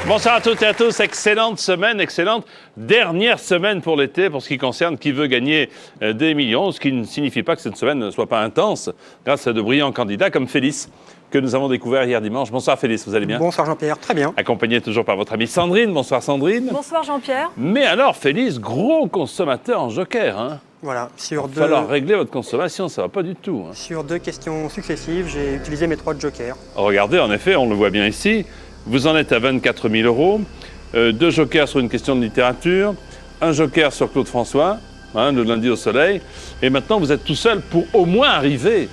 Bonsoir à toutes et à tous, excellente semaine, excellente dernière semaine pour l'été pour ce qui concerne qui veut gagner des millions, ce qui ne signifie pas que cette semaine ne soit pas intense grâce à de brillants candidats comme Félix que nous avons découvert hier dimanche. Bonsoir Félix, vous allez bien? Bonsoir Jean-Pierre, très bien. Accompagné toujours par votre amie Sandrine. Bonsoir Sandrine. Bonsoir Jean-Pierre. Mais alors Félix, gros consommateur en joker, hein? Voilà, Il va falloir régler votre consommation, ça va pas du tout. Hein. Sur 2 questions successives, j'ai utilisé mes 3 jokers. Regardez, en effet, on le voit bien ici, vous en êtes à 24 000 €, 2 jokers sur une question de littérature, un joker sur Claude François, hein, le lundi au soleil, et maintenant vous êtes tout seul pour au moins arriver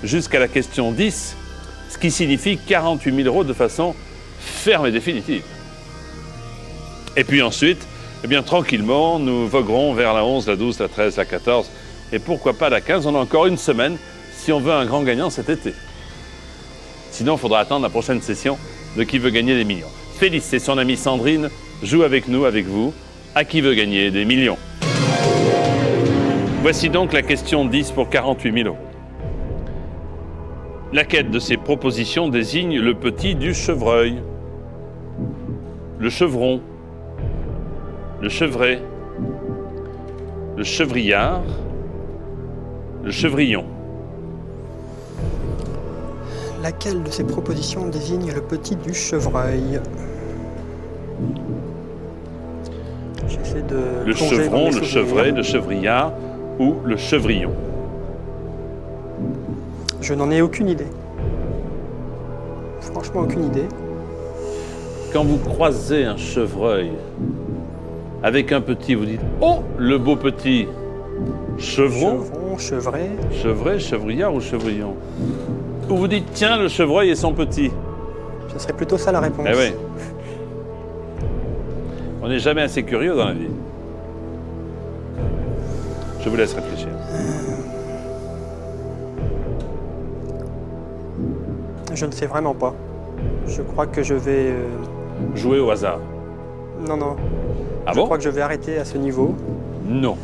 jusqu'à la question 10, ce qui signifie 48 000 € de façon ferme et définitive. Et puis ensuite, eh bien tranquillement, nous voguerons vers la 11, la 12, la 13, la 14, et pourquoi pas la 15, on a encore une semaine si on veut un grand gagnant cet été. Sinon, il faudra attendre la prochaine session de Qui veut gagner des millions. Félix et son amie Sandrine jouent avec nous, avec vous, à Qui veut gagner des millions. Voici donc la question 10 pour 48 000 €. Laquelle de ces propositions désigne le petit du chevreuil, le chevron, le chevret, le chevrillard, le chevrillon? Laquelle de ces propositions désigne le petit du chevreuil? J'essaie de... Le chevron, le chevret, le chevrillard ou le chevrillon? Je n'en ai aucune idée. Franchement, aucune idée. Quand vous croisez un chevreuil avec un petit, vous dites « Oh, le beau petit !» Chevron, Chevron, chevret. chevret, chevrillard ou chevrillon? Ou vous dites « Tiens, le chevreuil et son petit !» Ce serait plutôt ça la réponse. Eh oui. On n'est jamais assez curieux dans la vie. Je vous laisse réfléchir. Je ne sais vraiment pas. Je crois que je vais... Jouer au hasard. Non, non. Ah Je bon? crois que je vais arrêter à ce niveau. Non.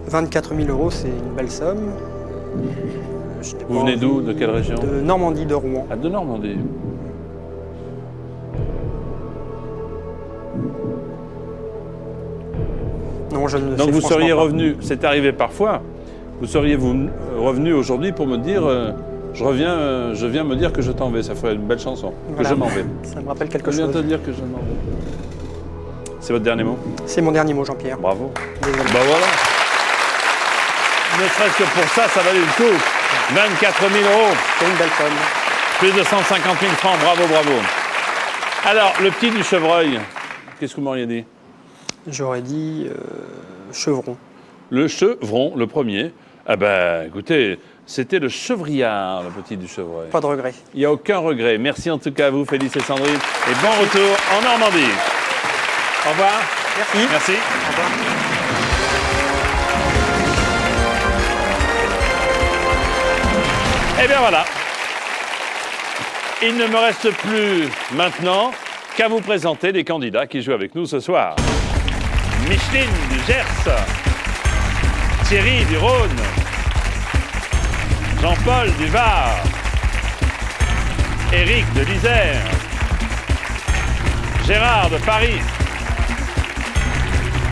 24 000 €, c'est une belle somme. Je n'ai Vous pas venez d'où? envie De quelle région? De Normandie, de Rouen. Ah, de Normandie. Non, je ne Donc sais vous franchement seriez pas. revenu, c'est arrivé parfois, vous seriez revenu aujourd'hui pour me dire je viens me dire que je t'en vais, ça ferait une belle chanson, Voilà. que je m'en vais. Ça me rappelle quelque Je viens chose. te dire que je m'en vais. C'est votre dernier mot? C'est mon dernier mot, Jean-Pierre. Bravo. Désolé. Ben voilà. Ne serait-ce que pour ça, ça valait le coup. 24 000 €, C'est une belle somme. plus de 150 000 francs, bravo, bravo. Alors, le petit du chevreuil, qu'est-ce que vous m'auriez dit? J'aurais dit chevron. Le chevron, le premier. Ah ben, écoutez, c'était le chevrillard, le petit du chevreuil. Pas de regret. Il n'y a aucun regret. Merci en tout cas à vous, Félix et Sandrine. Et bon retour en Normandie. Au revoir. Merci. Merci. Au revoir. Eh bien voilà. Il ne me reste plus maintenant qu'à vous présenter les candidats qui jouent avec nous ce soir. Micheline du Gers, Thierry du Rhône, Jean-Paul du Var, Éric de l'Isère, Gérard de Paris,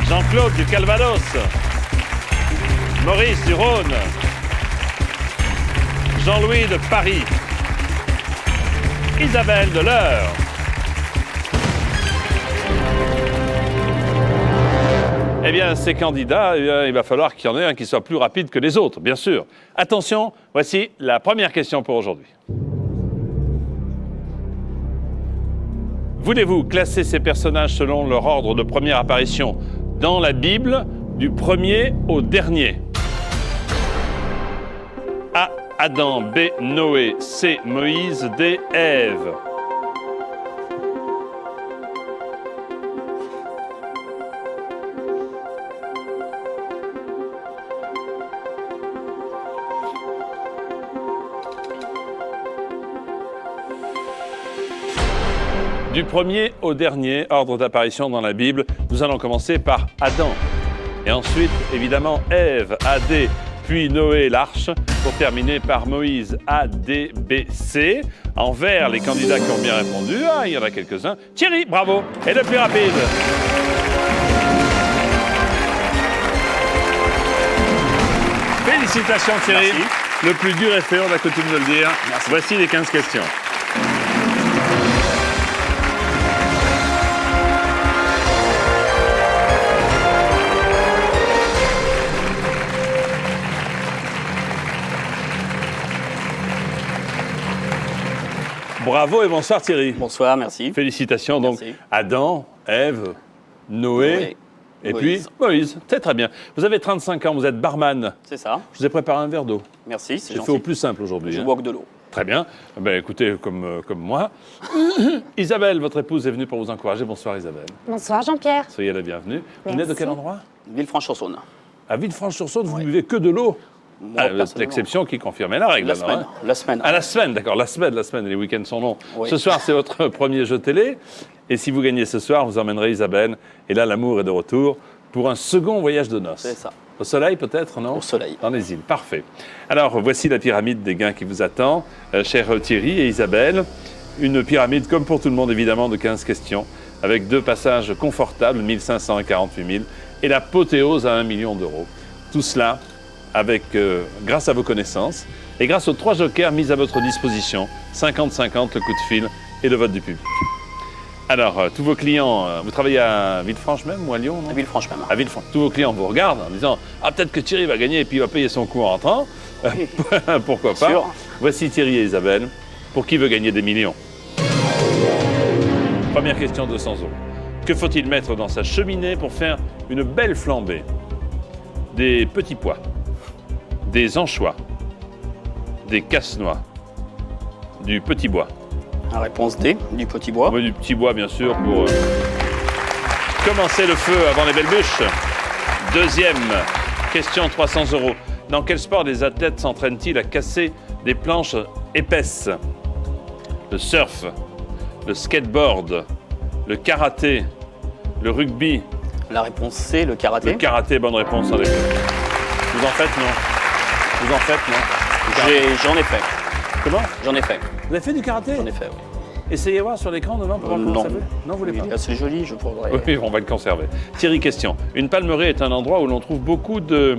Jean-Claude du Calvados, Maurice du Rhône, Jean-Louis de Paris, Isabelle de l'Eure. Eh bien, ces candidats, il va falloir qu'il y en ait un qui soit plus rapide que les autres, bien sûr. Attention, voici la première question pour aujourd'hui. Voulez-vous classer ces personnages selon leur ordre de première apparition dans la Bible, du premier au dernier? A. Adam, B. Noé, C. Moïse, D. Ève. Du premier au dernier, ordre d'apparition dans la Bible, nous allons commencer par Adam. Et ensuite, évidemment, Ève, AD, puis Noé, l'arche, pour terminer par Moïse, A, D, B, C. En vert, les candidats qui ont bien répondu. Ah, il y en a quelques-uns. Thierry, bravo. Et le plus rapide. Félicitations Thierry. Merci. Le plus dur est fait, on a coutume de le dire. Merci. Voici les 15 questions. Bravo et bonsoir Thierry. Bonsoir, merci. Félicitations donc Merci. Adam, Ève, Noé et Moïse. puis Moïse. C'est très bien. Vous avez 35 ans, vous êtes barman. C'est ça. Je vous ai préparé un verre d'eau. Merci, c'est J'ai gentil. fait au plus simple aujourd'hui. Je hein. bois que de l'eau. Très bien. Ben, écoutez, comme moi. Isabelle, votre épouse, est venue pour vous encourager. Bonsoir Isabelle. Bonsoir Jean-Pierre. Soyez la bienvenue. Vous venez de Merci. quel endroit? Villefranche-sur-Saône. À Villefranche-sur-Saône, vous ne buvez que de l'eau. Moi, C'est personnellement. l'exception qui confirmait la règle. La alors, semaine. hein. La semaine. À la semaine, d'accord, la semaine, les week-ends sont longs. Oui. Ce soir, c'est votre premier jeu télé. Et si vous gagnez ce soir, vous emmènerez Isabelle. Et là, l'amour est de retour pour un second voyage de noces. C'est ça. Au soleil, peut-être, non? Au soleil. Dans les îles, parfait. Alors, voici la pyramide des gains qui vous attend, chers Thierry et Isabelle. Une pyramide, comme pour tout le monde, évidemment, de 15 questions, avec 2 passages confortables, 1500 et 48 000, et l'apothéose à 1 million d'euros. Tout cela avec, grâce à vos connaissances et grâce aux 3 jokers mis à votre disposition, 50-50, le coup de fil et le vote du public. Alors, tous vos clients, vous travaillez à Villefranche même ou à Lyon, non? À Villefranche même. À Villefranche. Tous vos clients vous regardent en disant « Ah, peut-être que Thierry va gagner et puis il va payer son coup en rentrant. Oui. » Pourquoi pas? Sûr. Voici Thierry et Isabelle. Pour qui veut gagner des millions? Première question, 200 euros. Que faut-il mettre dans sa cheminée pour faire une belle flambée? Des petits pois, des anchois, des casse-noix, du petit bois. La réponse D, du petit bois. Oui, du petit bois, bien sûr, pour commencer le feu avant les belles bûches. Deuxième question, 300 euros. Dans quel sport les athlètes s'entraînent-ils à casser des planches épaisses? Le surf, le skateboard, le karaté, le rugby. La réponse C, le karaté. Le karaté, bonne réponse en effet. Vous en faites, non? Vous en faites, non? Le karaté. J'en ai fait. Comment? J'en ai fait. Vous avez fait du karaté? J'en ai fait, oui. Essayez voir sur l'écran devant pour voir comment Non. ça fait. Non, vous voulez pas? Il est assez joli, je pourrais. Oui, on va le conserver. Thierry, question. Une palmeraie est un endroit où l'on trouve beaucoup de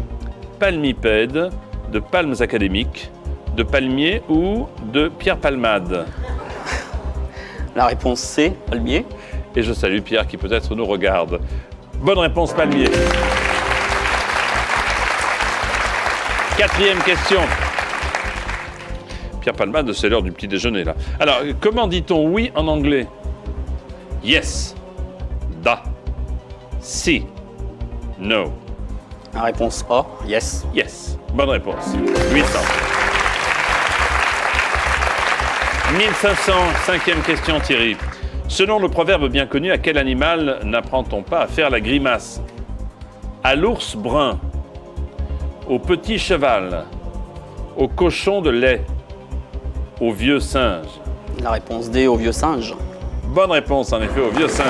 palmipèdes, de palmes académiques, de palmiers ou de pierres palmades. La réponse C, palmier. Et je salue Pierre qui peut-être nous regarde. Bonne réponse, palmier. Quatrième question. Pierre palmade, c'est l'heure du petit déjeuner là. Alors, comment dit-on oui en anglais? Yes. Da. Si. No. La réponse A, yes. Yes. Bonne réponse. 800. 1500, cinquième question Thierry. Selon le proverbe bien connu, à quel animal n'apprend-on pas à faire la grimace? À l'ours brun, au petit cheval, au cochon de lait, au vieux singe. La réponse D, au vieux singe. Bonne réponse en effet, au vieux singe.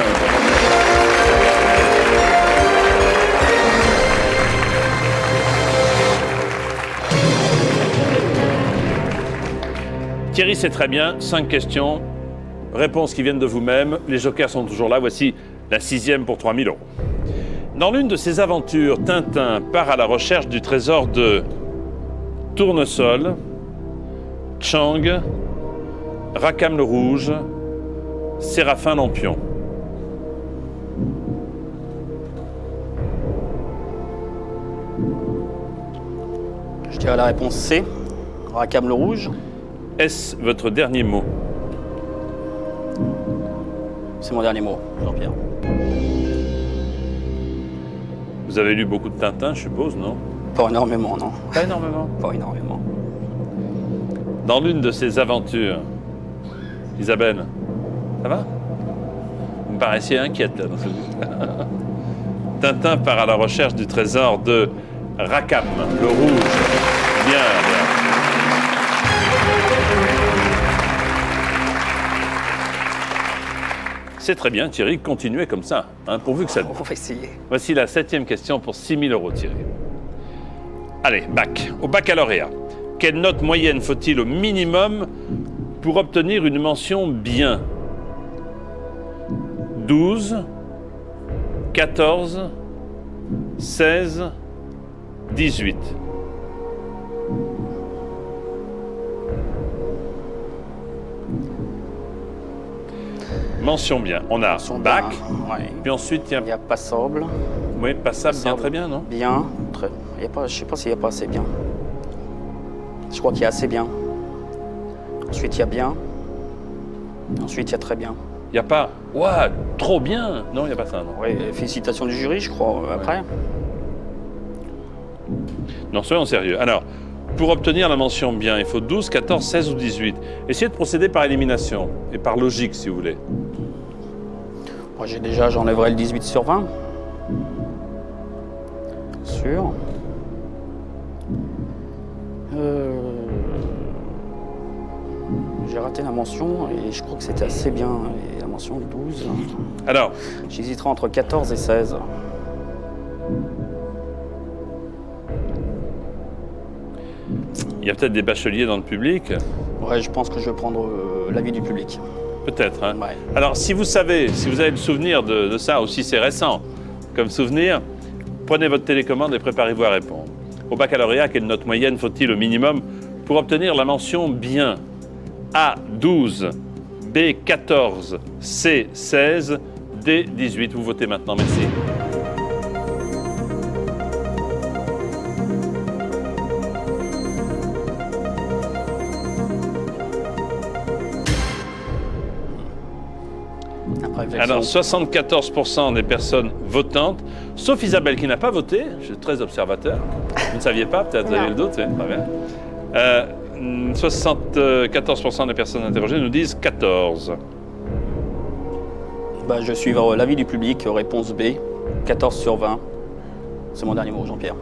Thierry, c'est très bien. 5 questions. Réponses qui viennent de vous-même. Les jokers sont toujours là. Voici la 6e pour 3 000 euros. Dans l'une de ses aventures, Tintin part à la recherche du trésor de Tournesol, Chang, Rackham le Rouge, Séraphin Lampion. Je dirais la réponse C, Rackham le Rouge. Est-ce votre dernier mot? C'est mon dernier mot, Jean-Pierre. Vous avez lu beaucoup de Tintin, je suppose, non? Pas énormément, non. Pas énormément. Pas énormément. Dans l'une de ses aventures, Isabelle, ça va? Vous me paraissiez inquiète là. Dans ce... Tintin part à la recherche du trésor de Rackham, le Rouge. Bien, bien. C'est très bien, Thierry, continuez comme ça, hein, pourvu que ça... On va essayer. Voici la 7e question pour 6 000 euros, Thierry. Allez, bac. Au baccalauréat, quelle note moyenne faut-il au minimum pour obtenir une mention bien? 12, 14, 16, 18. Mention bien. On a Mention bac, bien, ouais. puis ensuite il y a... Il y a passable. Oui, passable, bien, Passable. très bien, non? Bien. Très... Il y a pas... Je sais pas s'il n'y a pas assez bien. Je crois qu'il y a assez bien. Ensuite, il y a bien. Ensuite, il y a très bien. Il n'y a pas... Ouah, trop bien! Non, il n'y a pas ça, non. Oui, félicitations du jury, je crois, après. Non, soyons sérieux. Alors, pour obtenir la mention bien, il faut 12, 14, 16 ou 18. Essayez de procéder par élimination et par logique, si vous voulez. Moi, j'enlèverai le 18 sur 20. Sûr. J'ai raté la mention et je crois que c'était assez bien. Et la mention 12. Alors, J'hésiterai entre 14 et 16. il y a peut-être des bacheliers dans le public. Ouais, je pense que je vais prendre l'avis du public. Peut-être, hein. Ouais. Alors, si vous savez, si vous avez le souvenir de ça, ou si c'est récent comme souvenir, prenez votre télécommande et préparez-vous à répondre. Au baccalauréat, quelle note moyenne faut-il au minimum pour obtenir la mention bien? A, 12, B, 14, C, 16, D, 18. Vous votez maintenant, merci. Après, Alors, 74% des personnes votantes, sauf Isabelle qui n'a pas voté, je suis très observateur. Vous ne saviez pas, peut-être, vous avez le doute, oui, très bien. 74% des personnes interrogées nous disent 14. bah, je suis l'avis du public, réponse B, 14 sur 20. C'est mon dernier mot, Jean-Pierre.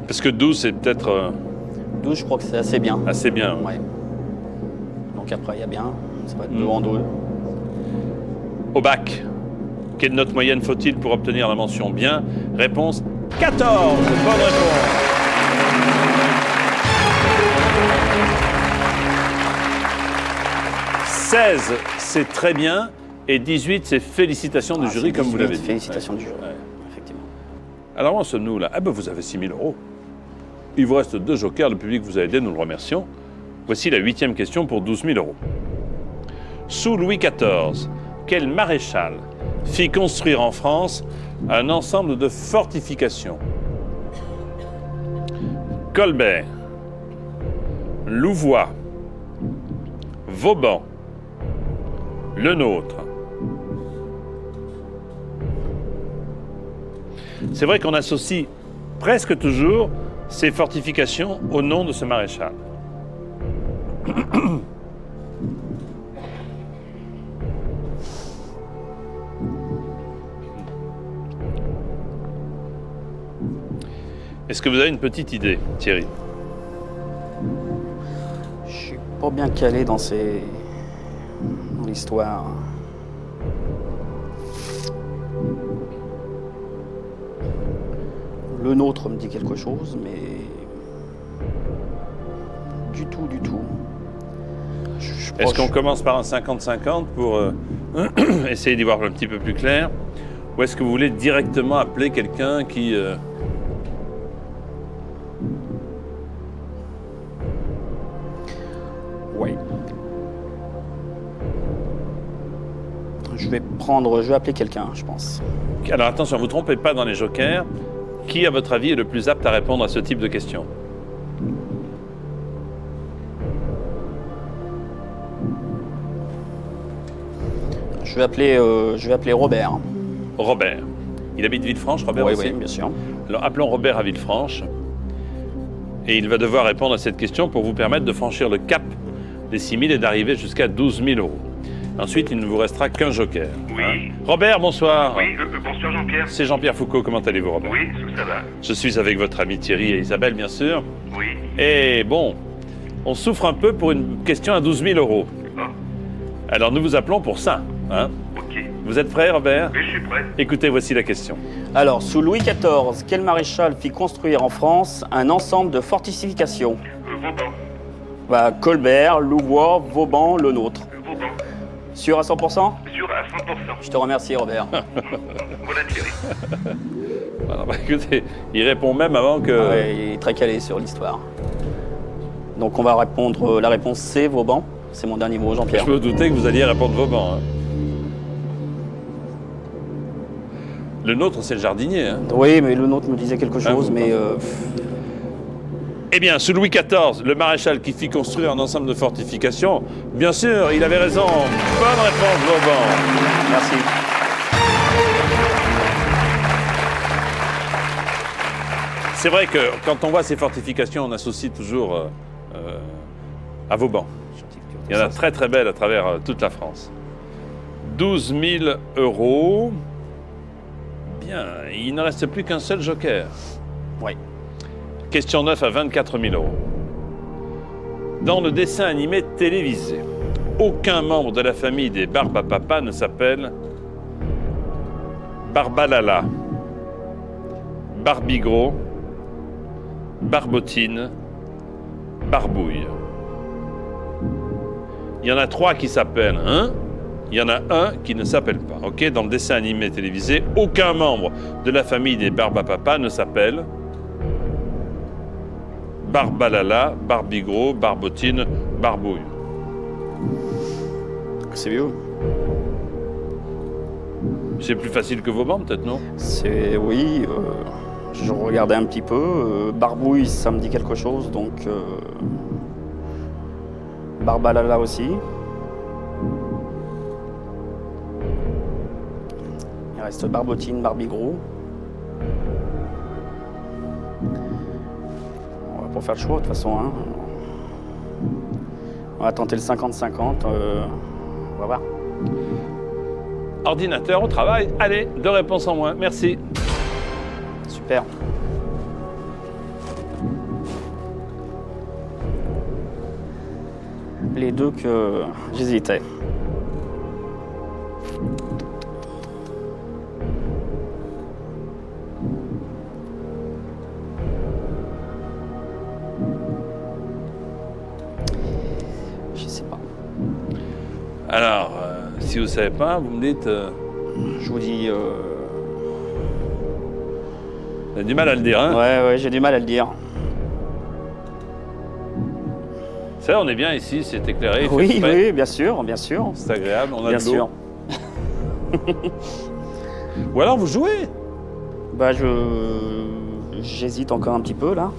Parce que 12, c'est peut-être 12, je crois que c'est assez bien. assez bien. Ouais. Donc après, il y a bien. Ça va être 2 en 2. Au bac, quelle note moyenne faut-il pour obtenir la mention bien? Réponse 14. Bonne réponse. « 16, c'est très bien. Et 18, c'est félicitations du jury, comme vous l'avez dit. Félicitations du jury, Ouais. effectivement. Alors, où en sommes-nous là? Ah ben, vous avez 6 000 €. Il vous reste 2 jokers. Le public vous a aidé, nous le remercions. Voici la 8e question pour 12 000 €. Sous Louis XIV, quel maréchal fit construire en France un ensemble de fortifications? Colbert, Louvois, Vauban, Le Nôtre. C'est vrai qu'on associe presque toujours ces fortifications au nom de ce maréchal. Est-ce que vous avez une petite idée, Thierry? Je suis pas bien calé dans l'histoire. Le Nôtre me dit quelque chose, mais du tout. Est-ce qu'on commence par un 50-50 pour essayer d'y voir un petit peu plus clair? Ou est-ce que vous voulez directement appeler quelqu'un qui... Oui. Je vais appeler quelqu'un, je pense. Alors attention, ne vous trompez pas dans les jokers. Qui, à votre avis, est le plus apte à répondre à ce type de questions? Je vais appeler Robert. Robert. Il habite Villefranche, Robert Oui, aussi? oui, bien sûr. Alors appelons Robert à Villefranche. Et il va devoir répondre à cette question pour vous permettre de franchir le cap des 6 000 et d'arriver jusqu'à 12 000 €. Ensuite, il ne vous restera qu'un joker. Oui. Hein? Robert, bonsoir. Oui, bonsoir Jean-Pierre. C'est Jean-Pierre Foucault. Comment allez-vous, Robert? Oui, ça va. Je suis avec votre ami Thierry et Isabelle, bien sûr. Oui. Et bon, on souffre un peu pour une question à 12 000 €. Ah, Alors, nous vous appelons pour ça. Hein? ok. Vous êtes prêt, Robert? Oui, je suis prêt. Écoutez, voici la question. Alors, sous Louis XIV, quel maréchal fit construire en France un ensemble de fortifications? Vauban. Bah, Colbert, Louvois, Vauban, le nôtre. Vauban. Sûr à 100%? Sûr à 100%. Je te remercie, Robert. Voilà Thierry. Alors, bah, écoutez, il répond même avant que... Ah ouais, il est très calé sur l'histoire. Donc on va répondre, la réponse C, Vauban. C'est mon dernier mot, Jean-Pierre. Je me doutais que vous alliez répondre Vauban. Hein. Le nôtre, c'est le jardinier. Hein. Oui, mais le nôtre me disait quelque chose, Vauban. mais... Eh bien, sous Louis XIV, le maréchal qui fit construire un ensemble de fortifications, bien sûr, il avait raison. Bonne réponse, Vauban. Merci. C'est vrai que quand on voit ces fortifications, on associe toujours à Vauban. Il y en a très très belles à travers toute la France. 12 000 €. Bien, il ne reste plus qu'un seul joker. Oui. Question 9 à 24 000 €. Dans le dessin animé télévisé, aucun membre de la famille des Barbapapa ne s'appelle Barbalala, Barbigros, Barbotine, Barbouille. Il y en a 3 qui s'appellent, hein? Il y en a un qui ne s'appelle pas, ok? Dans le dessin animé télévisé, aucun membre de la famille des Barbapapa ne s'appelle Barbalala, Barbigros, Barbotine, Barbouille. C'est vieux. C'est plus facile que Vauban, peut-être, non? C'est... Oui, je regardais un petit peu. Barbouille, ça me dit quelque chose, donc... Barbalala aussi. Il reste Barbotine, Barbigros. On va pas faire le choix, de toute façon. Hein. On va tenter le 50-50. On va voir. Ordinateur au travail. Allez, 2 réponses en moins. Merci. Super. Les deux que j'hésitais. Je sais pas. Alors, si vous ne savez pas, vous me dites... Je vous dis... vous avez du mal à le dire, hein? Ouais, j'ai du mal à le dire. Ça, on est bien ici, c'est éclairé. il fait Oui, frais. oui, bien sûr, bien sûr. C'est agréable, on a Bien de l'eau. sûr. Ou alors vous jouez. Bah, j'hésite encore un petit peu, là.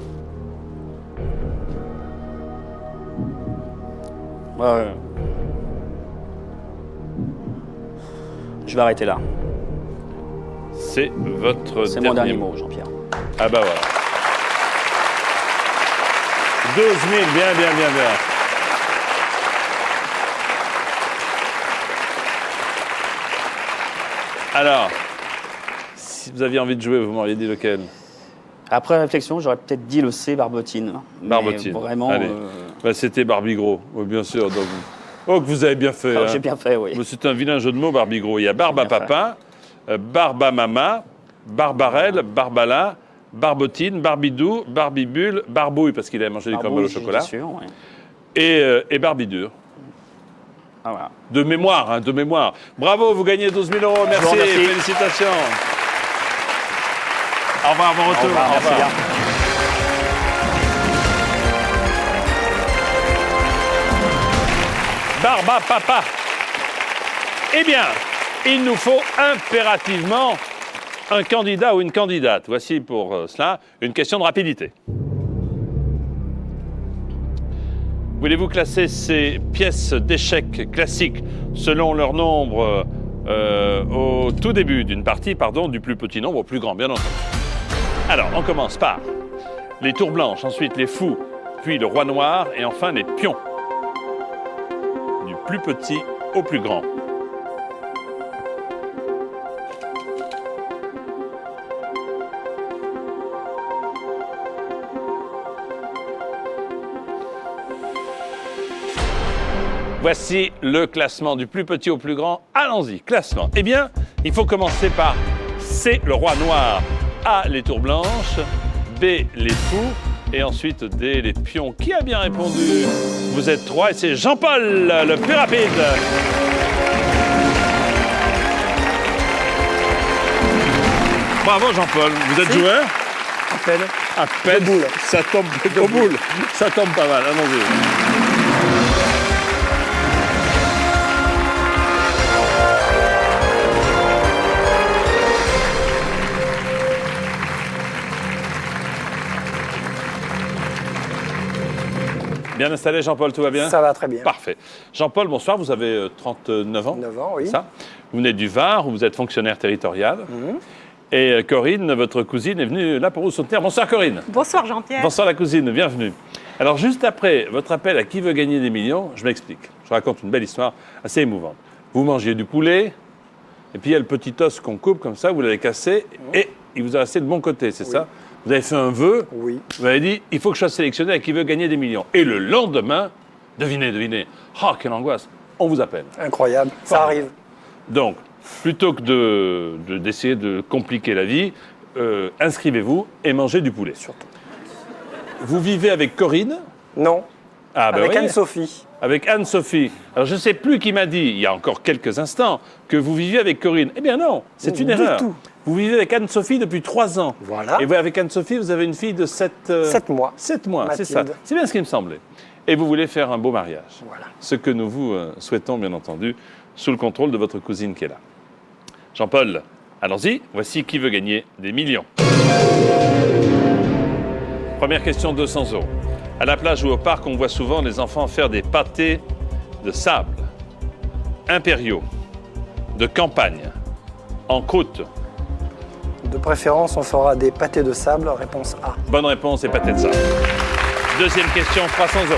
Ouais. Je vais arrêter là. C'est votre C'est mon dernier mot, Jean-Pierre. Ah bah voilà. 12 000, bien. Alors, si vous aviez envie de jouer, vous m'auriez dit lequel? Après réflexion, j'aurais peut-être dit le C, Barbotine. Mais Barbotine. vraiment... Allez. Bah, c'était Barbigros, oui, bien sûr. Donc... Oh, que vous avez bien fait. Hein. J'ai bien fait, oui. Mais c'est un vilain jeu de mots, Barbigros. Il y a Barbapapa, Barbamama, Barbarelle, Barbala, Barbotine, Barbidou, Barbibule, Barbouille, parce qu'il a mangé des crumbles au chocolat, Bien sûr, oui. et Barbidure. Ah, voilà. De mémoire, hein, de mémoire. Bravo, vous gagnez 12 000 €. Merci, remercie. félicitations. Au revoir, bon retour. Au revoir, merci bien. Barbapapa. Eh bien, il nous faut impérativement un candidat ou une candidate. Voici pour cela une question de rapidité. Voulez-vous classer ces pièces d'échecs classiques selon leur nombre au tout début d'une partie, du plus petit nombre au plus grand, bien entendu. Alors, on commence par les tours blanches, ensuite les fous, puis le roi noir et enfin les pions. Du plus petit au plus grand. Voici le classement du plus petit au plus grand. Allons-y, classement. Eh bien, il faut commencer par C, le roi noir. A, les tours blanches. B, les fous. Et ensuite D, les pions. Qui a bien répondu? Vous êtes 3 et c'est Jean-Paul, le plus rapide. Bravo Jean-Paul. Vous êtes joueur? À peine. À peine. Deux boules. Ça tombe au boule. Ça tombe pas mal. Allons-y. Bien installé, Jean-Paul, tout va bien? Ça va très bien. Parfait. Jean-Paul, bonsoir, vous avez 39 ans. 9 ans, oui. Ça. Vous venez du Var, vous êtes fonctionnaire territorial. Et Corinne, votre cousine, est venue là pour vous soutenir. Bonsoir Corinne. Bonsoir Jean-Pierre. Bonsoir la cousine, bienvenue. Alors juste après votre appel à Qui veut gagner des millions, je m'explique. Je raconte une belle histoire assez émouvante. Vous mangiez du poulet, et puis il y a le petit os qu'on coupe comme ça, vous l'avez cassé, et il vous a resté le bon côté, c'est ça? Vous avez fait un vœu, Oui. vous avez dit, il faut que je sois sélectionné à Qui veut gagner des millions. Et le lendemain, devinez, oh quelle angoisse, on vous appelle. Incroyable. Ça arrive. Donc, plutôt que d'essayer de compliquer la vie, inscrivez-vous et mangez du poulet. Surtout. Vous vivez avec Corinne? Non. Ah, ben Avec oui. Anne-Sophie. Avec Anne-Sophie. Alors, je ne sais plus qui m'a dit, il y a encore quelques instants, que vous viviez avec Corinne. Eh bien non, c'est une Du erreur. tout. Vous vivez avec Anne-Sophie depuis 3 ans. Voilà. Et vous, avec Anne-Sophie, vous avez une fille de 7 mois. 7 mois, c'est ça. Mathilde. C'est bien ce qui me semblait. Et vous voulez faire un beau mariage. Voilà. Ce que nous vous souhaitons, bien entendu, sous le contrôle de votre cousine qui est là. Jean-Paul, allons-y. Voici Qui veut gagner des millions. Première question, 200 €. À la plage ou au parc, on voit souvent les enfants faire des pâtés de sable, impériaux, de campagne, en croûte. De préférence, on fera des pâtés de sable. Réponse A. Bonne réponse et pâté de sable. Deuxième question, 300 €.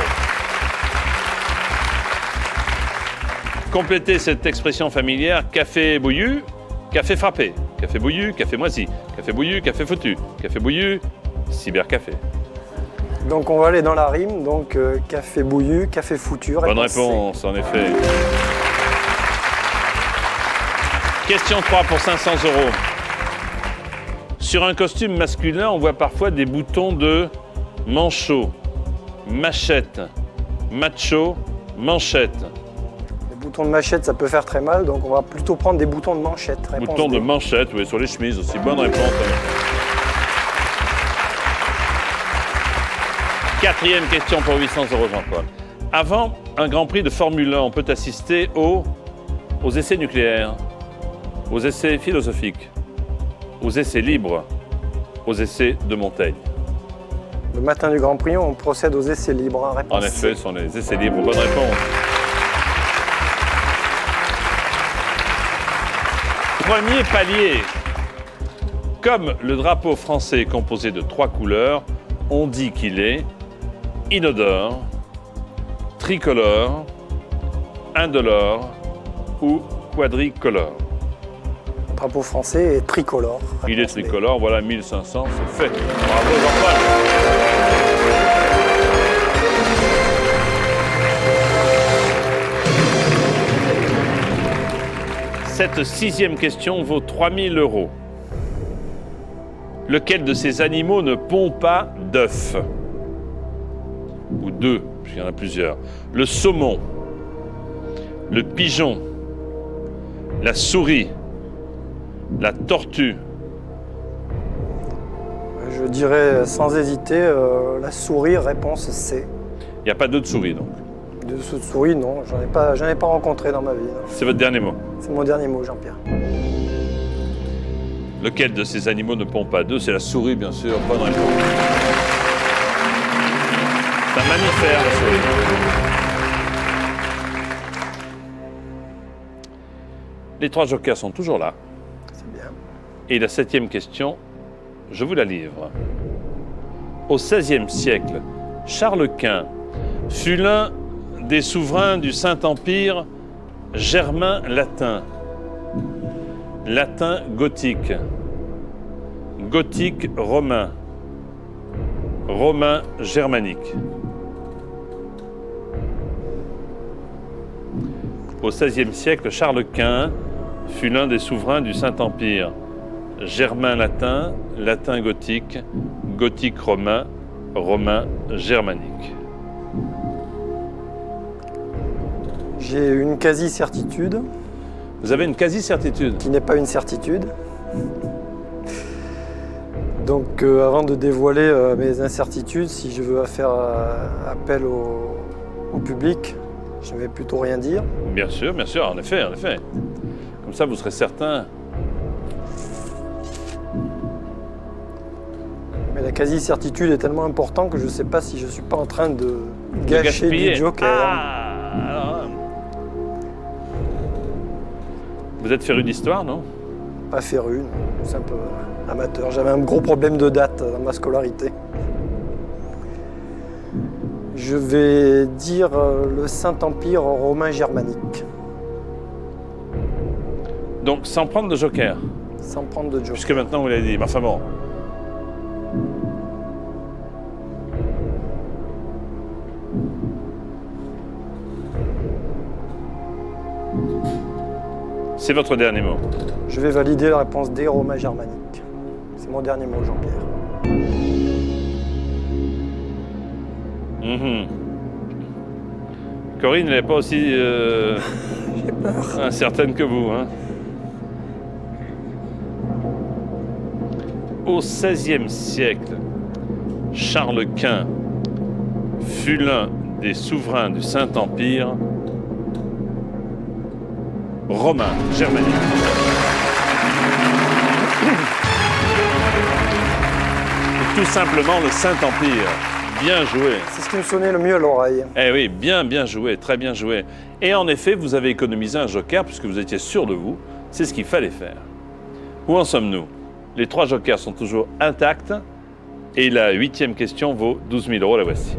Complétez cette expression familière, café bouillu, café frappé. Café bouillu, café moisi. Café bouillu, café foutu. Café bouillu, cybercafé. Donc on va aller dans la rime. Donc café bouillu, café foutu. Bonne Réponse C. réponse, en effet. Question 3 pour 500 €. Sur un costume masculin, on voit parfois des boutons de manchot, machette, macho, manchette. Les boutons de machette, ça peut faire très mal. Donc on va plutôt prendre des boutons de manchette. Réponse Boutons de D. manchette, oui, sur les chemises aussi. Bonne réponse. Quatrième question pour 800 €, Jean-Paul. Avant un Grand Prix de Formule 1, on peut assister aux essais nucléaires, aux essais philosophiques, aux essais libres, aux essais de montagne. Le matin du Grand Prix, on procède aux essais libres. Hein. Réponse En effet, C. ce sont les essais libres. Bonne réponse. Premier palier. Comme le drapeau français est composé de 3 couleurs, on dit qu'il est inodore, tricolore, indolore ou quadricolore. Le drapeau français est tricolore. Il est Réponse B. tricolore, voilà 1500, c'est fait. Bravo Jean-Paul. Cette 6e question vaut 3000 €. Lequel de ces animaux ne pond pas d'œufs? Ou d'œufs, parce qu'il y en a plusieurs. Le saumon, le pigeon, la souris, la tortue. Je dirais sans hésiter la souris. Réponse C. Il n'y a pas d'œufs de souris, donc. De ce souris, non. J'en ai pas rencontré dans ma vie. non. C'est votre dernier mot. C'est mon dernier mot, Jean-Pierre. Lequel de ces animaux ne pond pas d'œufs? C'est la souris, bien sûr. Bonne réponse. C'est un mammifère, la souris. Les 3 jokers sont toujours là. C'est bien. Et la 7e question, je vous la livre. Au XVIe siècle, Charles Quint fut l'un des souverains du Saint-Empire germain latin. Latin gothique. Gothique romain. Romain germanique. Au XVIe siècle, Charles Quint fut l'un des souverains du Saint-Empire. Germain latin, latin gothique, gothique romain, romain germanique. J'ai une quasi-certitude, Vous avez une quasi-certitude. qui n'est pas une certitude. Donc avant de dévoiler mes incertitudes, si je veux faire appel au public, je ne vais plutôt rien dire. Bien sûr, en effet, en effet. Comme ça, vous serez certain. Mais la quasi-certitude est tellement importante que je ne sais pas si je ne suis pas en train de De gâcher gaspiller. du joker. Ah, alors, vous êtes féru d'histoire, non? Pas féru, non. C'est un peu amateur. J'avais un gros problème de date dans ma scolarité. Je vais dire le Saint-Empire romain germanique, Donc, sans prendre de joker, sans prendre de joker. puisque maintenant vous l'avez dit. Mais enfin bon. C'est votre dernier mot. Je vais valider la réponse D, romain germanique. C'est mon dernier mot, Jean-Pierre. Mhm. Corinne n'est pas aussi incertaine que vous. Hein. Au XVIe siècle, Charles Quint fut l'un des souverains du Saint-Empire romain germanique. Tout simplement le Saint-Empire. Bien joué. C'est ce qui me sonnait le mieux à l'oreille. Eh oui, bien joué, très bien joué. Et en effet, vous avez économisé un joker puisque vous étiez sûr de vous. C'est ce qu'il fallait faire. Où en sommes-nous? Les 3 jokers sont toujours intacts et la 8e question vaut 12 000 €. La voici.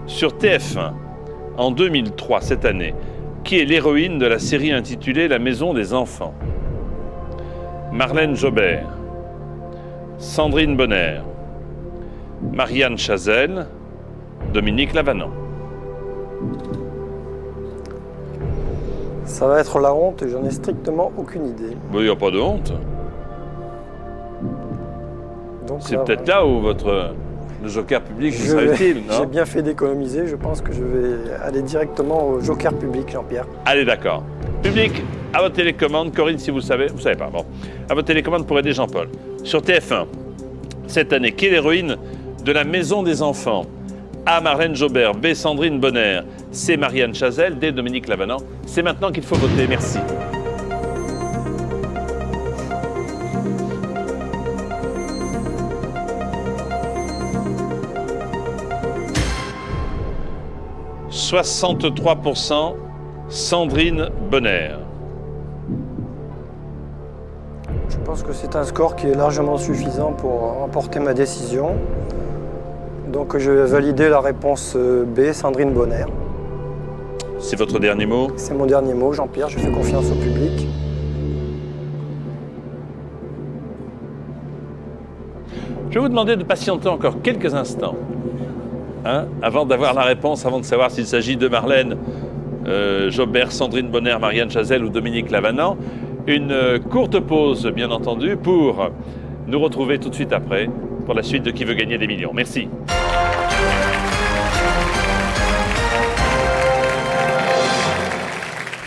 Sur TF1, en 2003, cette année, qui est l'héroïne de la série intitulée La Maison des Enfants? Marlène Jobert, Sandrine Bonner, Marianne Chazelle, Dominique Lavanant. Ça va être la honte et j'en ai strictement aucune idée. Il n'y a pas de honte. Donc C'est peut-être là où le joker public vous sera utile, J'ai non? bien fait d'économiser, je pense que je vais aller directement au joker public, Jean-Pierre. Allez, d'accord. Public, à votre télécommande. Corinne, si vous savez pas, bon. À votre télécommande pour aider Jean-Paul. Sur TF1, cette année, qui est l'héroïne de La Maison des Enfants? A. Marlène Jobert, B. Sandrine Bonner, C. Marianne Chazelle, D. Dominique Lavanant. C'est maintenant qu'il faut voter. Merci. « 63% Sandrine Bonner. Je pense que c'est un score qui est largement suffisant pour emporter ma décision. Donc je vais valider la réponse B, Sandrine Bonner. C'est votre dernier mot? C'est mon dernier mot, Jean-Pierre, je fais confiance au public. Je vais vous demander de patienter encore quelques instants, hein, avant d'avoir la réponse, avant de savoir s'il s'agit de Marlène Jobert, Sandrine Bonner, Marianne Chazelle ou Dominique Lavanant. Une courte pause, bien entendu, pour nous retrouver tout de suite après pour la suite de Qui veut gagner des millions. Merci.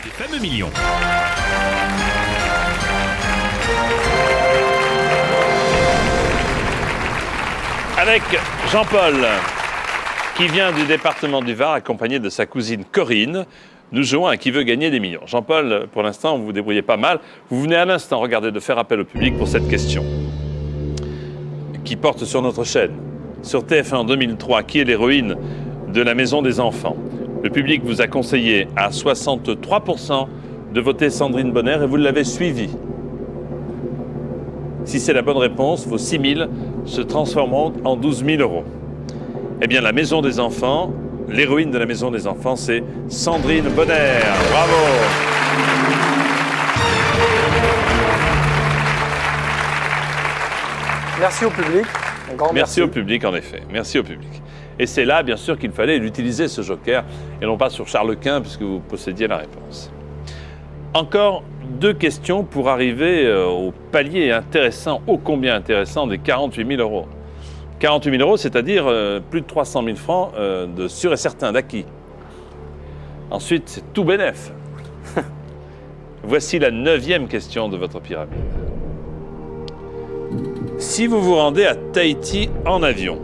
Les fameux millions. Avec Jean-Paul, qui vient du département du Var, accompagné de sa cousine Corinne. Nous jouons à Qui veut gagner des millions. Jean-Paul, pour l'instant, vous vous débrouillez pas mal. Vous venez à l'instant, regardez, de faire appel au public pour cette question qui porte sur notre chaîne. Sur TF1 en 2003, qui est l'héroïne de La Maison des Enfants? Le public vous a conseillé à 63% de voter Sandrine Bonner et vous l'avez suivi. Si c'est la bonne réponse, vos 6 000 se transformeront en 12 000 €. Eh bien, La Maison des Enfants, l'héroïne de La Maison des Enfants, c'est Sandrine Bonner. Bravo! Merci au public. Un grand Merci au public, en effet. Merci au public. Et c'est là, bien sûr, qu'il fallait l'utiliser, ce joker, et non pas sur Charles Quint, puisque vous possédiez la réponse. Encore 2 questions pour arriver au palier intéressant, ô combien intéressant, des 48 000 euros. 48 000 euros, c'est-à-dire plus de 300 000 francs de sûr et certain, d'acquis. Ensuite, c'est tout bénef. Voici la 9e question de votre pyramide. Si vous vous rendez à Tahiti en avion,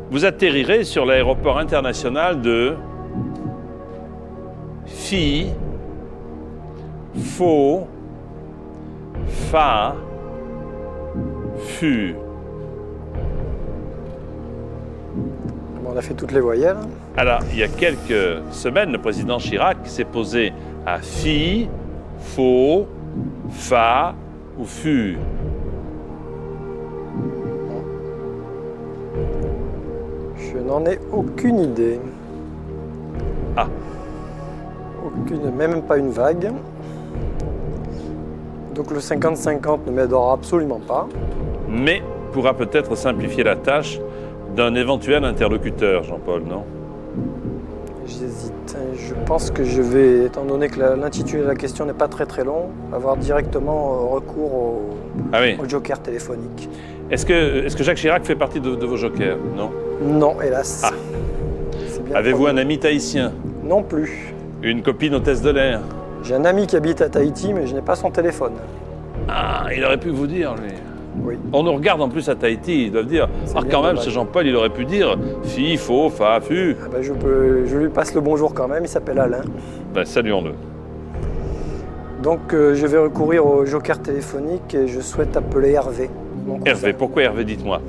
vous atterrirez sur l'aéroport international de Phi, Pho, Pha, Phu. On a fait toutes les voyelles. Alors, il y a quelques semaines, le président Chirac s'est posé à Phi, Pho, Pha ou Phu. Je n'en ai aucune idée. Ah. Aucune, même pas une vague. Donc le 50-50 ne m'aidera absolument pas. Mais pourra peut-être simplifier la tâche d'un éventuel interlocuteur, Jean-Paul, non? J'hésite. Je pense que je vais, étant donné que l'intitulé de la question n'est pas très long, avoir directement recours au joker téléphonique. Est-ce que Jacques Chirac fait partie de vos jokers, non? Non, hélas. Ah. Avez-vous un ami tahitien? Non plus. Une copine hôtesse de l'air? J'ai un ami qui habite à Tahiti, mais je n'ai pas son téléphone. Ah, il aurait pu vous dire, lui. Oui. On nous regarde en plus à Tahiti, ils doivent dire. Ah, quand même, ce Jean-Paul, il aurait pu dire Phi, Pho, Pha, Phu. Ah ben je lui passe le bonjour quand même, il s'appelle Alain. Ben, saluons-le. Donc je vais recourir au joker téléphonique et je souhaite appeler Hervé. Mon cousin. Hervé, pourquoi Hervé, dites-moi?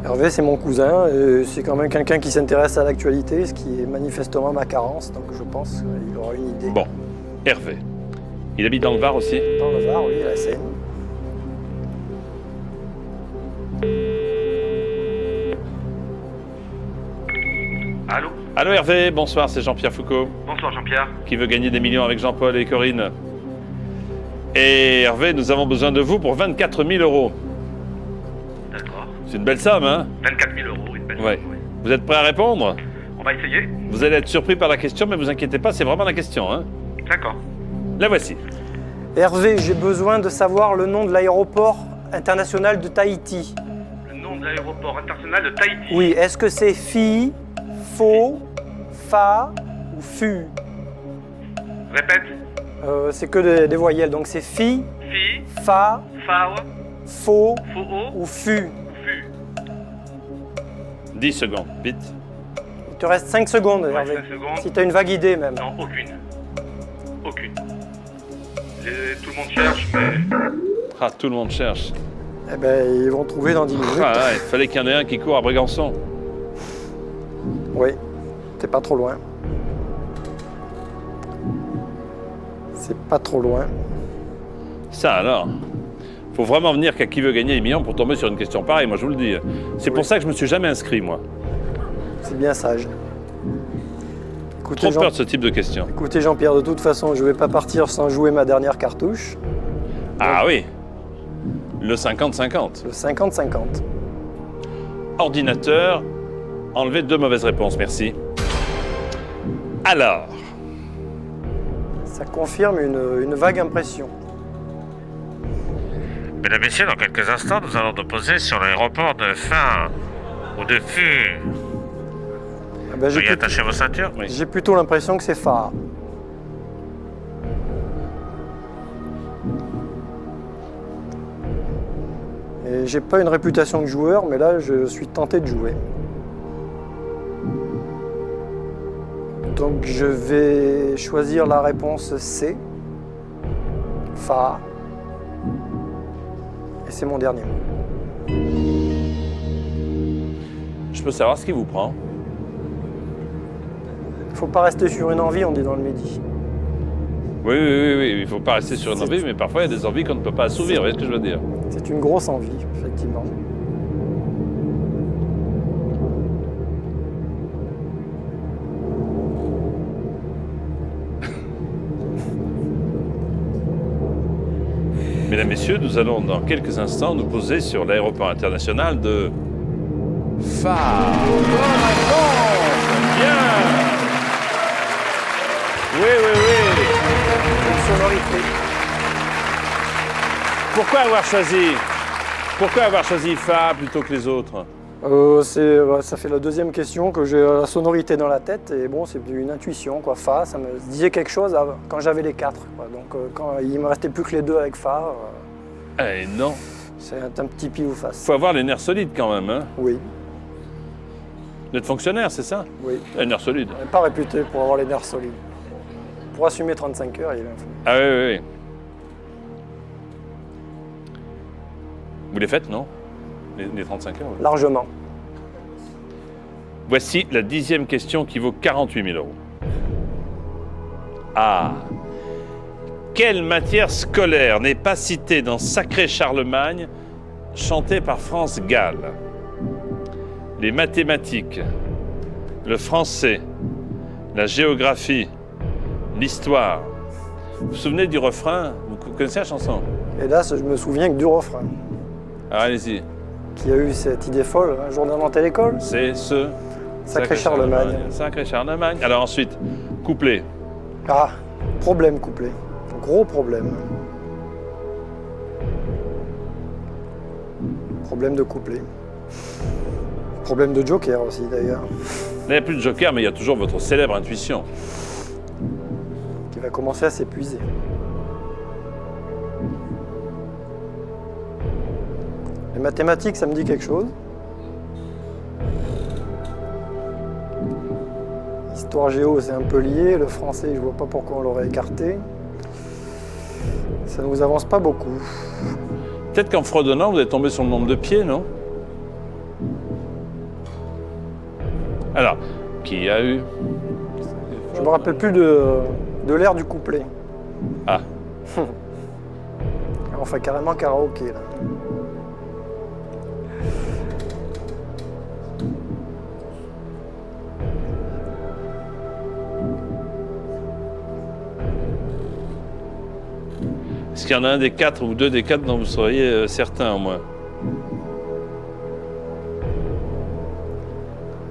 Hervé, c'est mon cousin, et c'est quand même quelqu'un qui s'intéresse à l'actualité, ce qui est manifestement ma carence, donc je pense qu'il aura une idée. Bon, Hervé. Il habite dans le Var aussi? Dans le Var, oui, à la Seine. Allô? Allô Hervé, bonsoir, c'est Jean-Pierre Foucault, Bonsoir Jean-Pierre. qui veut gagner des millions avec Jean-Paul et Corinne. Et Hervé, nous avons besoin de vous pour 24 000 euros. D'accord. C'est une belle somme, hein? 24 000 euros, une belle Ouais. somme, oui. Vous êtes prêt à répondre? On va essayer. Vous allez être surpris par la question, mais vous inquiétez pas, c'est vraiment la question, hein? D'accord. La voici. Hervé, j'ai besoin de savoir le nom de l'aéroport international de Tahiti. Le nom de l'aéroport international de Tahiti. Oui, est-ce que c'est Phi, Pho, Pha ou Phu? Répète. C'est que des voyelles, donc c'est Phi, Phi, Pha, Phao, Pho Pho, ou Phu. Phu. 10 secondes, vite. Il te reste 5 secondes, Hervé. 5 secondes. Si tu as une vague idée même. Non, aucune. Aucune. Tout le monde cherche, mais... Ah, tout le monde cherche. Eh ben, ils vont trouver dans 10 minutes. Ah, ouais, il fallait qu'il y en ait un qui court à Brégançon. Oui, t'es pas trop loin. C'est pas trop loin. Ça alors, faut vraiment venir qu'à qui veut gagner les millions pour tomber sur une question pareille, moi je vous le dis. C'est pour ça que je me suis jamais inscrit, moi. C'est bien sage. Écoutez, Trop peur de ce type de questions. Écoutez Jean-Pierre, de toute façon, je vais pas partir sans jouer ma dernière cartouche. Ah oui, le 50-50. Le 50-50. Ordinateur, enlevez 2 mauvaises réponses, merci. Alors, Ça confirme une vague impression. Mesdames, Messieurs, dans quelques instants, nous allons nous poser sur l'aéroport de Pha ou de Phu. Ah ben, Veuillez attacher vos ceintures. oui. j'ai plutôt l'impression que c'est Pha. Et j'ai pas une réputation de joueur, mais là je suis tenté de jouer. Donc je vais choisir la réponse C. Pha. Et c'est mon dernier mot. je peux savoir ce qui vous prend? Faut pas rester sur une envie, on dit dans le Midi. Oui, il ne faut pas rester sur une envie, mais parfois il y a des envies qu'on ne peut pas assouvir, vous voyez ce que je veux dire? C'est une grosse envie, effectivement. Mesdames, Messieurs, nous allons dans quelques instants nous poser sur l'aéroport international de Fa. Bonne réponse. Bien. Oui, oui, oui. Une sonorité. Pourquoi avoir choisi Fa plutôt que les autres? Ça fait la deuxième question que j'ai la sonorité dans la tête et bon, c'est une intuition quoi. Fa, ça me disait quelque chose quand j'avais les 4. Quoi. Donc quand il me restait plus que les 2 avec Fa, Eh non. c'est un petit pile ou face. Faut avoir les nerfs solides quand même. Hein. Oui, Vous êtes fonctionnaire, c'est ça? oui. Les nerfs solides. On n'est pas réputé pour avoir les nerfs solides. Pour assumer 35 heures, il est Ah oui, oui, oui. Vous les faites, non? Les 35 heures? Oui. largement. Voici la 10e question qui vaut 48 000 euros. Ah! Quelle matière scolaire n'est pas citée dans Sacré Charlemagne, chanté par France Gall? Les mathématiques, le français, la géographie, l'histoire. Vous vous souvenez du refrain? Vous connaissez la chanson? Hélas, je me souviens que du refrain. Alors allez-y. Qui a eu cette idée folle un jour d'inventer l'école. C'est ce Sacré Charlemagne. Sacré Charlemagne. Alors ensuite, couplet. Ah, problème couplet. Gros problème. Problème de couplet. Problème de joker aussi d'ailleurs. Il n'y a plus de joker, mais il y a toujours votre célèbre intuition. Qui va commencer à s'épuiser. Les mathématiques, ça me dit quelque chose. Histoire géo, c'est un peu lié. Le français, je vois pas pourquoi on l'aurait écarté. Ça ne nous avance pas beaucoup. Peut-être qu'en fredonnant, vous êtes tombé sur le nombre de pieds, non? Alors, qui a eu? Je me rappelle plus de l'air du couplet. Ah, On fait carrément karaoké là. est-ce qu'il y en a un des 4 ou 2 des 4 dont vous seriez certain au moins?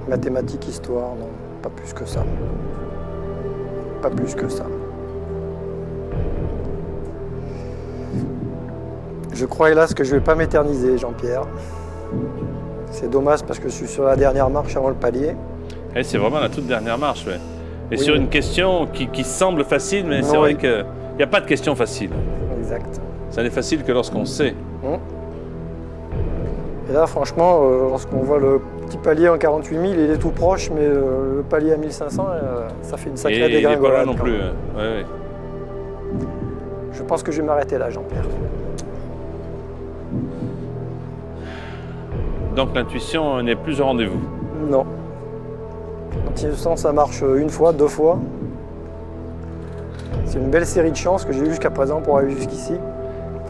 Mathématiques, histoire, non, pas plus que ça. Pas plus que ça. Je crois hélas que je ne vais pas m'éterniser, Jean-Pierre. C'est dommage parce que je suis sur la dernière marche avant le palier. Eh, c'est vraiment la toute dernière marche, ouais. Et Oui, sur mais- une question qui semble facile, mais c'est Oui. vrai qu'il n'y a pas de question facile. Exact. Ça n'est facile que lorsqu'on sait. Et là, franchement, lorsqu'on voit le petit palier en 48 000, il est tout proche, mais le palier à 1500, ça fait une Et sacrée il n'est pas dégringolade. là non quand plus. même. Ouais, ouais. Je pense que je vais m'arrêter là, Jean-Pierre. Donc l'intuition n'est plus au rendez-vous. Non. Quand il sent, ça marche une fois, 2 fois. C'est une belle série de chances que j'ai eues jusqu'à présent pour arriver jusqu'ici.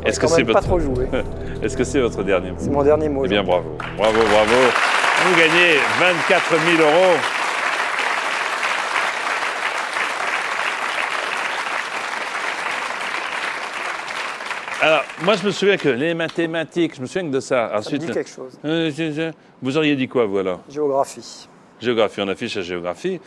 Est-ce que Quand c'est même pas votre... trop joué. Est-ce que c'est votre dernier mot? C'est mon dernier mot. Eh bien, Jean. bravo. Bravo, bravo. Vous gagnez 24 000 euros. Alors, moi, je me souviens que les mathématiques, je me souviens que de ça. Ça me Ensuite, dit quelque chose. vous auriez dit quoi, vous, alors? Géographie. Géographie, on affiche la géographie.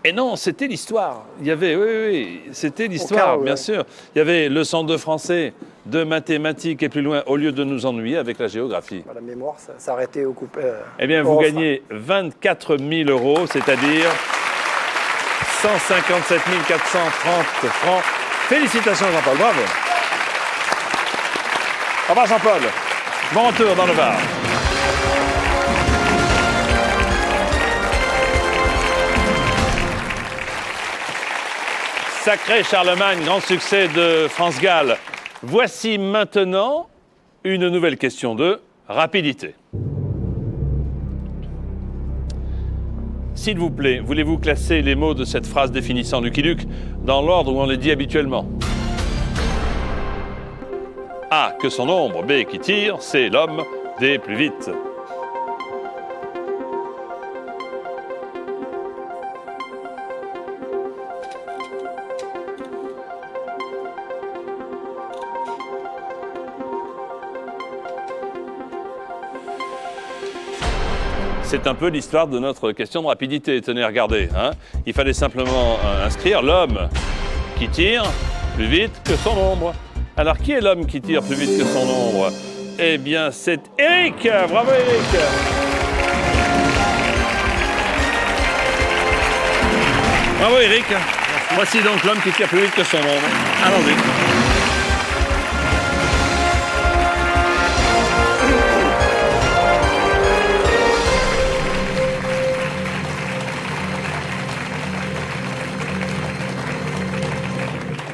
Et non, c'était l'histoire. Il y avait, oui, c'était l'histoire, cas où, bien ouais. sûr. Il y avait leçon de français, de mathématiques et plus loin, au lieu de nous ennuyer avec la géographie. La mémoire, ça s'arrêtait au coupé. Eh bien, vous gagnez 24 000 euros, c'est-à-dire 157 430 francs. Félicitations, Jean-Paul, bravo. Au revoir, Jean-Paul. Bon retour dans le bar. Sacré Charlemagne, grand succès de France Gall. Voici maintenant une nouvelle question de rapidité. S'il vous plaît, voulez-vous classer les mots de cette phrase définissant Lucky Luke dans l'ordre où on les dit habituellement? A, que son ombre, B, qui tire, C, l'homme, D, plus vite. C'est un peu l'histoire de notre question de rapidité. Tenez, regardez. Hein. Il fallait simplement inscrire l'homme qui tire plus vite que son ombre. Alors, qui est l'homme qui tire plus vite que son ombre? Eh bien, c'est Eric. Bravo, Eric. Bravo, Eric. Voici donc l'homme qui tire plus vite que son ombre. Allons-y.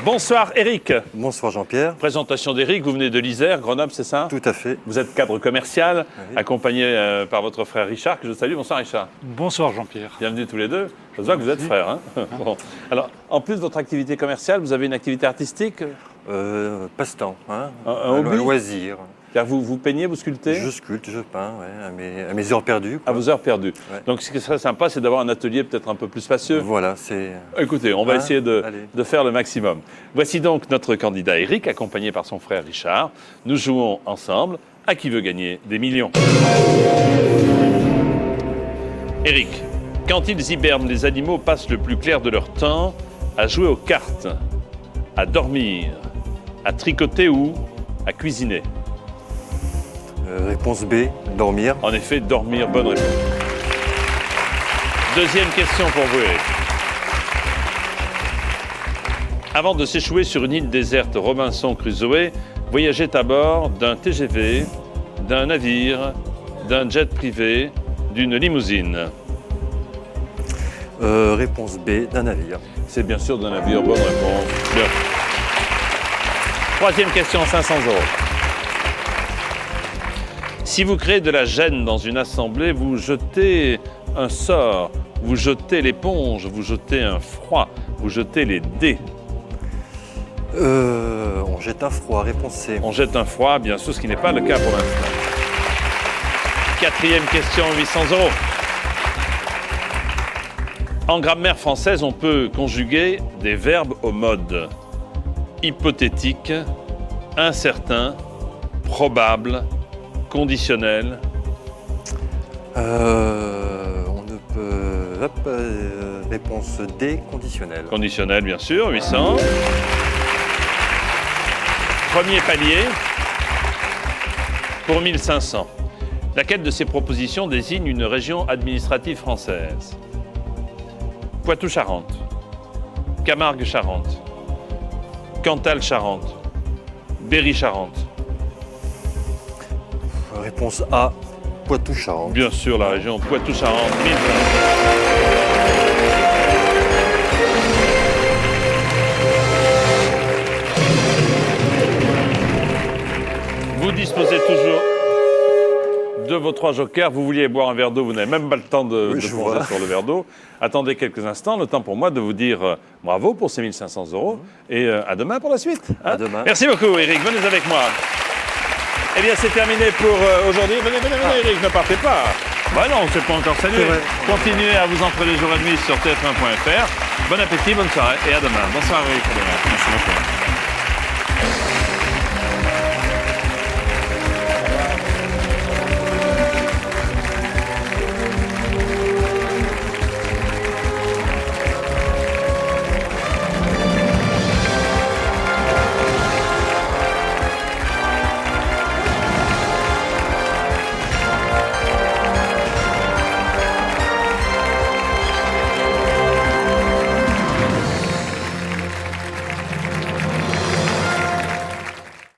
Bonsoir Eric. Bonsoir Jean-Pierre. Présentation d'Eric, vous venez de l'Isère, Grenoble, c'est ça? Tout à fait. Vous êtes cadre commercial, Oui. accompagné par votre frère Richard, que je salue. Bonsoir Richard. Bonsoir Jean-Pierre. Bienvenue tous les deux. Je vois que vous êtes frères. Hein. Bon. Alors, en plus de votre activité commerciale, vous avez une activité artistique? Passe-temps, hein, Un hobby? loisir. Car vous peignez, vous sculptez? Je sculpte, je peins, ouais, à mes heures perdues. À vos heures perdues. Ouais. Donc ce qui serait sympa, c'est d'avoir un atelier peut-être un peu plus spacieux. Voilà, c'est... Écoutez, on va Hein? essayer Allez. de faire le maximum. Voici donc notre candidat Eric, accompagné par son frère Richard. Nous jouons ensemble à qui veut gagner des millions. Eric, quand ils hibernent, les animaux passent le plus clair de leur temps à jouer aux cartes, à dormir, à tricoter ou à cuisiner. Réponse B, dormir. En effet, dormir, bonne réponse. Deuxième question pour vous, Eric. Avant de s'échouer sur une île déserte, Robinson Crusoe voyageait à bord d'un TGV, d'un navire, d'un jet privé, d'une limousine. Réponse B, d'un navire. C'est bien sûr d'un navire, bonne réponse. Bien. Troisième question, 500 €. Si vous créez de la gêne dans une assemblée, vous jetez un sort, vous jetez l'éponge, vous jetez un froid, vous jetez les dés. On jette un froid, réponse C. On jette un froid, bien sûr, ce qui n'est pas le cas pour l'instant. Quatrième question, 800 €. En grammaire française, on peut conjuguer des verbes au mode hypothétique, incertain, probable, conditionnel. On ne peut... réponse D, conditionnel. Conditionnel, bien sûr, 800. Premier palier pour 1500. Laquelle de ces propositions désigne une région administrative française? Poitou-Charentes, Camargue-Charentes, Cantal-Charentes, Berry-Charentes. Réponse A, Poitou-Charentes. Bien sûr, la région Poitou-Charentes, 1500. Vous disposez toujours de vos 3 jokers. Vous vouliez boire un verre d'eau, vous n'avez même pas le temps de Oui, je plonger vois. sur le verre d'eau. Attendez quelques instants, le temps pour moi de vous dire bravo pour ces 1500 € et à demain pour la suite. hein. À demain. Merci beaucoup, Eric. Venez avec moi. Eh bien, c'est terminé pour aujourd'hui. Venez, Eric, ne partez pas. Bah non, c'est pas encore salué. C'est vrai. Continuez à vous entrer les jours et nuits sur tf1.fr. Bon appétit, bonne soirée et à demain. Bonsoir, Eric. À demain. Merci beaucoup.